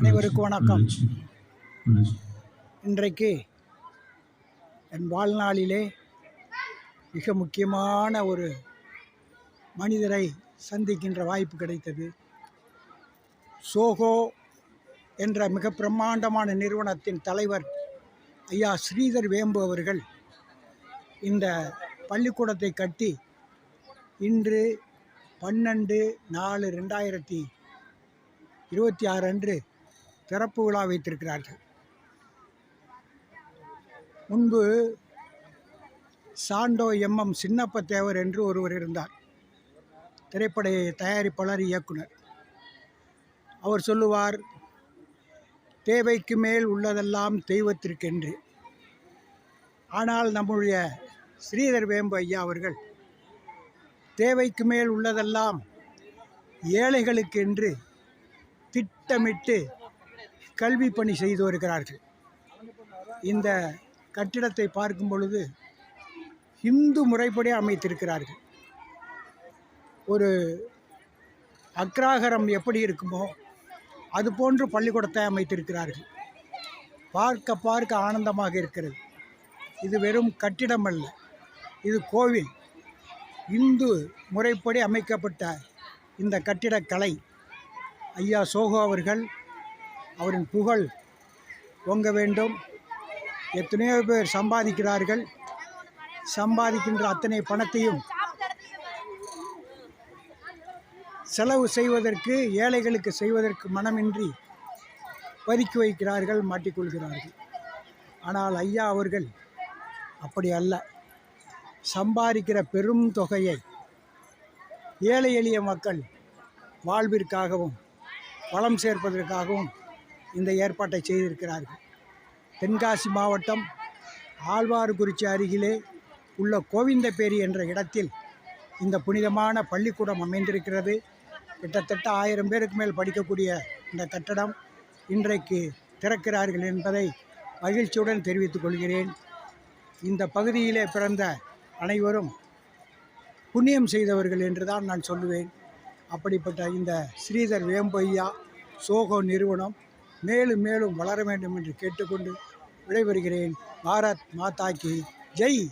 அனைவருக்கும் வணக்கம். இன்றைக்கு என் வாழ்நாளிலே மிக முக்கியமான ஒரு மனிதரை சந்திக்கின்ற வாய்ப்பு கிடைத்தது. சோகோ என்ற மிக பிரம்மாண்டமான நிறுவனத்தின் தலைவர் ஐயா ஸ்ரீதர் வேம்பு அவர்கள் இந்த பள்ளிக்கூடத்தை கட்டி இன்று 12/4/2026 அன்று திறப்பு விழா வைத்திருக்கிறார்கள். முன்பு சாண்டோ எம்எம் சின்னப்ப தேவர் என்று ஒருவர் இருந்தார், திரைப்பட தயாரிப்பாளர், இயக்குனர். அவர் சொல்லுவார், தேவைக்கு மேல் உள்ளதெல்லாம் தெய்வத்திற்கென்று. ஆனால் நம்முடைய ஸ்ரீதர் வேம்பு ஐயா அவர்கள் தேவைக்கு மேல் உள்ளதெல்லாம் ஏழைகளுக்கு என்று திட்டமிட்டு கல்வி பணி செய்து வருகிறார்கள். இந்த கட்டிடத்தை பார்க்கும் பொழுது இந்து முறைப்படி அமைத்திருக்கிறார்கள். ஒரு அக்ராகரம் எப்படி இருக்குமோ அதுபோன்று பள்ளிக்கூடத்தை அமைத்திருக்கிறார்கள். பார்க்க பார்க்க ஆனந்தமாக இருக்கிறது. இது வெறும் கட்டிடம் அல்ல, இது கோவில். இந்து முறைப்படி அமைக்கப்பட்ட இந்த கட்டிடக்கலை ஐயா சோகோ அவர்கள், அவரின் புகழ் ஓங்க வேண்டும். எத்தனையோ பேர் சம்பாதிக்கிறார்கள். சம்பாதிக்கின்ற அத்தனை பணத்தையும் செலவு செய்வதற்கு, ஏழைகளுக்கு செய்வதற்கு மனமின்றி பதுக்கி வைக்கிறார்கள், மாட்டிக்கொள்கிறார்கள். ஆனால் ஐயா அவர்கள் அப்படி அல்ல. சம்பாதிக்கிற பெரும் தொகையை ஏழை எளிய மக்கள் வாழ்விற்காகவும் வளம் சேர்ப்பதற்காகவும் இந்த ஏற்பாட்டை செய்திருக்கிறார்கள். தென்காசி மாவட்டம் ஆழ்வார்குறிச்சி அருகிலே உள்ள கோவிந்தப்பேரி என்ற இடத்தில் இந்த புனிதமான பள்ளிக்கூடம் அமைந்திருக்கிறது. கிட்டத்தட்ட 1000 பேருக்கு மேல் படிக்கக்கூடிய இந்த கட்டடம் இன்றைக்கு திறக்கிறார்கள் என்பதை மகிழ்ச்சியுடன் தெரிவித்துக் கொள்கிறேன். இந்த பகுதியிலே பிறந்த அனைவரும் புண்ணியம் செய்தவர்கள் என்று தான் நான் சொல்லுவேன். அப்படிப்பட்ட இந்த ஸ்ரீதர் வேம்பு ஐயா சோகோ நிறுவனம் மேலும் மேலும் வளர வேண்டும் என்று கேட்டுக்கொண்டு விடைபெறுகிறேன். பாரத் மாதா கி ஜெய்.